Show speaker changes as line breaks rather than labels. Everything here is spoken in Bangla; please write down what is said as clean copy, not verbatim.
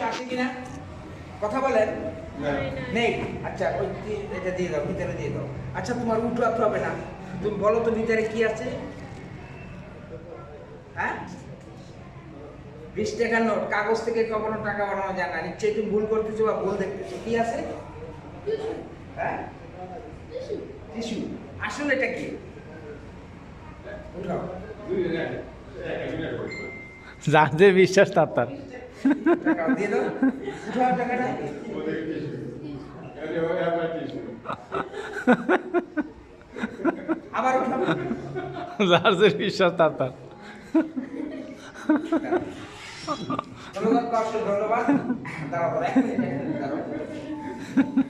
আছে কিনা কথা বলেন নেই। আচ্ছা ওই এটা দিয়ে দাও, ভিতরে দিয়ে দাও। আচ্ছা তোমার উঠাতে হবে না, তুমি বলো তো ভিতরে কি আছে। হ্যাঁ 20 টাকার নোট, কাগজ থেকে কখনো টাকা বানানো যায় না। নিশ্চয়ই তুমি ভুল করতেছো বা ভুল দেখতেছো। কি আছে? হ্যাঁ টিস্যু। আসলে এটা কি? উঠাও।
যাদের বিশ্বাস তার
টাকা দিয়ে দাও, উঠাও টাকাটা। আবার উঠাও।
যাদের বিশ্বাস তার
ধন্যবাদ, ধন্যবাদ। দাঁড়াও, এক মিনিট, দাঁড়াও।